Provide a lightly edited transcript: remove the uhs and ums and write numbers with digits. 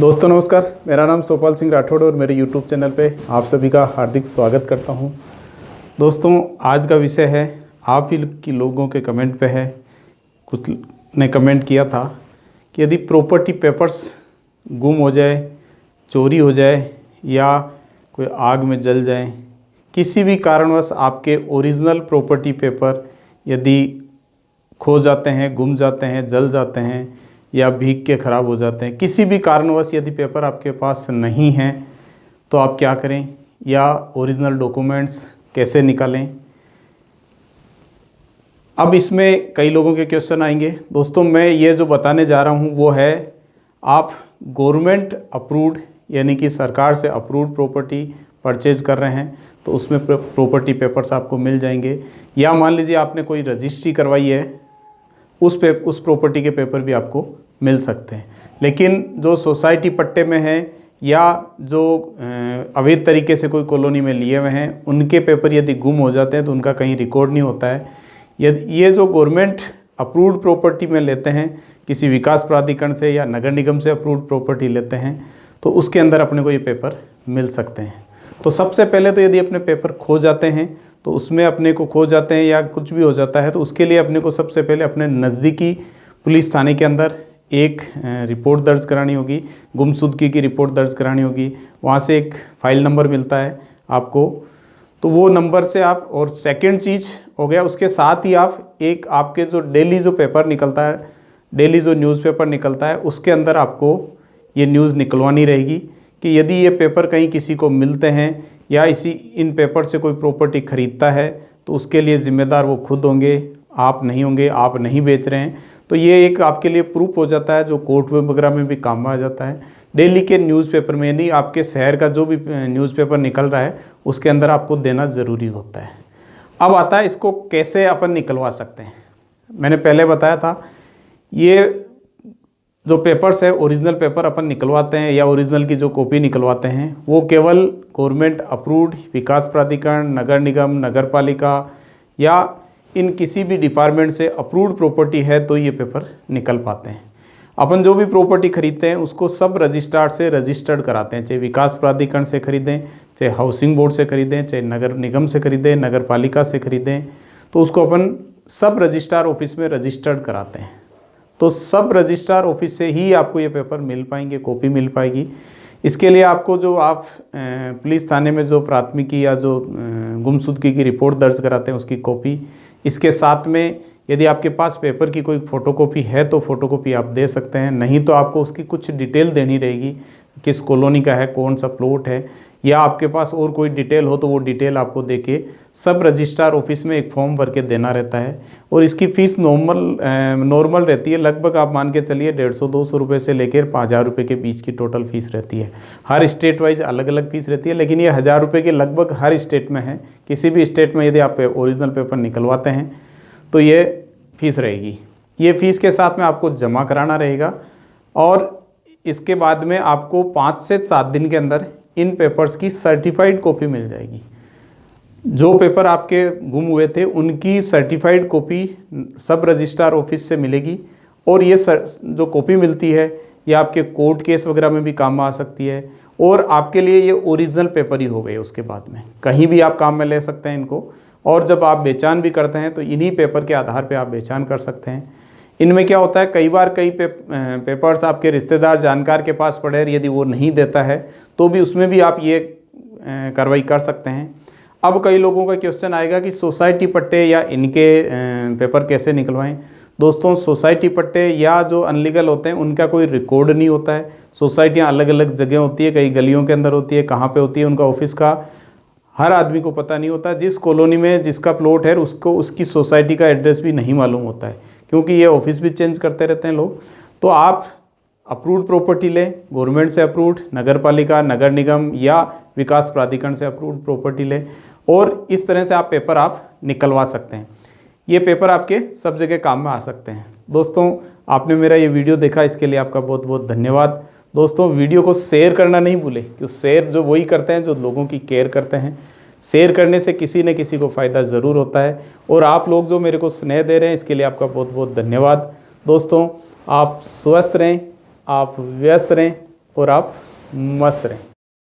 दोस्तों नमस्कार, मेरा नाम सोपाल सिंह राठौड़ और मेरे YouTube चैनल पे आप सभी का हार्दिक स्वागत करता हूं। दोस्तों आज का विषय है, आप ही की लोगों के कमेंट पे है, कुछ ने कमेंट किया था कि यदि प्रॉपर्टी पेपर्स गुम हो जाए, चोरी हो जाए या कोई आग में जल जाए, किसी भी कारणवश आपके ओरिजिनल प्रॉपर्टी पेपर यदि खो जाते हैं, गुम जाते हैं, जल जाते हैं या भीग के ख़राब हो जाते हैं, किसी भी कारणवश यदि पेपर आपके पास नहीं हैं तो आप क्या करें या ओरिजिनल डॉक्यूमेंट्स कैसे निकालें। अब इसमें कई लोगों के क्वेश्चन आएंगे। दोस्तों मैं ये जो बताने जा रहा हूँ वो है, आप गवर्नमेंट अप्रूव्ड यानी कि सरकार से अप्रूव्ड प्रॉपर्टी परचेज कर रहे हैं तो उसमें प्रॉपर्टी पेपर्स आपको मिल जाएंगे। या मान लीजिए आपने कोई रजिस्ट्री करवाई है, उस प्रॉपर्टी के पेपर भी आपको मिल सकते हैं। लेकिन जो सोसाइटी पट्टे में है या जो अवैध तरीके से कोई कॉलोनी में लिए हुए हैं, उनके पेपर यदि गुम हो जाते हैं तो उनका कहीं रिकॉर्ड नहीं होता है। यदि ये जो गवर्नमेंट अप्रूव्ड प्रॉपर्टी में लेते हैं, किसी विकास प्राधिकरण से या नगर निगम से अप्रूव्ड प्रॉपर्टी लेते हैं, तो उसके अंदर अपने को ये पेपर मिल सकते हैं। तो सबसे पहले तो यदि अपने पेपर खो जाते हैं तो उसमें अपने को खो जाते हैं या कुछ भी हो जाता है तो उसके लिए अपने को सबसे पहले अपने नज़दीकी पुलिस थाने के अंदर एक रिपोर्ट दर्ज करानी होगी, गुमशुदगी की रिपोर्ट दर्ज करानी होगी। वहाँ से एक फ़ाइल नंबर मिलता है आपको, तो वो नंबर से आप, और सेकंड चीज़ हो गया उसके साथ ही आप एक आपके जो डेली जो पेपर निकलता है, डेली जो न्यूज़पेपर निकलता है, उसके अंदर आपको ये न्यूज़ निकलवानी रहेगी कि यदि ये पेपर कहीं किसी को मिलते हैं या इन पेपर से कोई प्रॉपर्टी ख़रीदता है तो उसके लिए ज़िम्मेदार वो खुद होंगे, आप नहीं होंगे, आप नहीं बेच रहे हैं। तो ये एक आपके लिए प्रूफ हो जाता है जो कोर्ट वगैरह में भी काम आ जाता है। डेली के न्यूज़पेपर में नहीं, आपके शहर का जो भी न्यूज़पेपर निकल रहा है उसके अंदर आपको देना ज़रूरी होता है। अब आता है इसको कैसे अपन निकलवा सकते हैं। मैंने पहले बताया था, ये जो पेपर्स है, ओरिजिनल पेपर अपन निकलवाते हैं या ओरिजिनल की जो कॉपी निकलवाते हैं वो केवल गवर्नमेंट अप्रूव्ड विकास प्राधिकरण, नगर निगम, नगर पालिका या इन किसी भी डिपार्टमेंट से अप्रूव्ड प्रॉपर्टी है तो ये पेपर निकल पाते हैं। अपन जो भी प्रॉपर्टी खरीदते हैं उसको सब रजिस्ट्रार से रजिस्टर्ड कराते हैं, चाहे विकास प्राधिकरण से खरीदें, चाहे हाउसिंग बोर्ड से खरीदें, चाहे नगर निगम से खरीदें, नगर पालिका से खरीदें, तो उसको अपन सब रजिस्ट्रार ऑफिस में रजिस्टर्ड कराते हैं। तो सब रजिस्ट्रार ऑफिस से ही आपको ये पेपर मिल पाएंगे, कॉपी मिल पाएगी। इसके लिए आपको जो आप पुलिस थाने में जो प्राथमिकी या जो गुमशुदगी की रिपोर्ट दर्ज कराते हैं उसकी कॉपी, इसके साथ में यदि आपके पास पेपर की कोई फ़ोटोकॉपी है तो फ़ोटोकॉपी आप दे सकते हैं, नहीं तो आपको उसकी कुछ डिटेल देनी रहेगी, किस कॉलोनी का है, कौन सा प्लॉट है, या आपके पास और कोई डिटेल हो तो वो डिटेल आपको देके सब रजिस्ट्रार ऑफिस में एक फॉर्म भर के देना रहता है। और इसकी फ़ीस नॉर्मल रहती है, लगभग आप मान के चलिए 150-200 रुपये से लेकर 5000 रुपये के बीच की टोटल फ़ीस रहती है। हर स्टेट वाइज अलग अलग फ़ीस रहती है, लेकिन ये 1000 रुपये के लगभग हर स्टेट में है। किसी भी स्टेट में यदि आप ओरिजिनल पेपर निकलवाते हैं तो ये फ़ीस रहेगी। ये फ़ीस के साथ में आपको जमा कराना रहेगा और इसके बाद में आपको 5 से 7 दिन के अंदर इन पेपर्स की सर्टिफाइड कॉपी मिल जाएगी। जो पेपर आपके गुम हुए थे उनकी सर्टिफाइड कॉपी सब रजिस्ट्रार ऑफिस से मिलेगी। और ये जो कॉपी मिलती है ये आपके कोर्ट केस वगैरह में भी काम आ सकती है और आपके लिए ये ओरिजिनल पेपर ही हो गए। उसके बाद में कहीं भी आप काम में ले सकते हैं इनको, और जब आप बेचान भी करते हैं तो इन्हीं पेपर के आधार पर आप बेचान कर सकते हैं। इनमें क्या होता है, कई बार कई पेपर्स आपके रिश्तेदार जानकार के पास पड़े, यदि वो नहीं देता है तो भी उसमें भी आप ये कार्रवाई कर सकते हैं। अब कई लोगों का क्वेश्चन आएगा कि सोसाइटी पट्टे या इनके पेपर कैसे निकलवाएं। दोस्तों सोसाइटी पट्टे या जो अनलीगल होते हैं उनका कोई रिकॉर्ड नहीं होता है। सोसाइटियाँ अलग अलग जगह होती है, कई गलियों के अंदर होती है, कहाँ पे होती है उनका ऑफिस का हर आदमी को पता नहीं होता। जिस कॉलोनी में जिसका प्लॉट है उसको उसकी सोसाइटी का एड्रेस भी नहीं मालूम होता है, क्योंकि ये ऑफिस भी चेंज करते रहते हैं लोग। तो आप अप्रूव्ड प्रॉपर्टी लें, गवर्नमेंट से अप्रूव्ड, नगर पालिका, नगर निगम या विकास प्राधिकरण से अप्रूव्ड प्रॉपर्टी लें और इस तरह से आप पेपर आप निकलवा सकते हैं। ये पेपर आपके सब जगह काम में आ सकते हैं। दोस्तों आपने मेरा ये वीडियो देखा, इसके लिए आपका बहुत बहुत धन्यवाद। दोस्तों वीडियो को शेयर करना नहीं भूलें, क्योंकि शेयर जो वही करते हैं जो लोगों की केयर करते हैं। शेयर करने से किसी न किसी को फ़ायदा ज़रूर होता है। और आप लोग जो मेरे को स्नेह दे रहे हैं इसके लिए आपका बहुत बहुत धन्यवाद। दोस्तों, आप स्वस्थ रहें, आप व्यस्त रहें और आप मस्त रहें।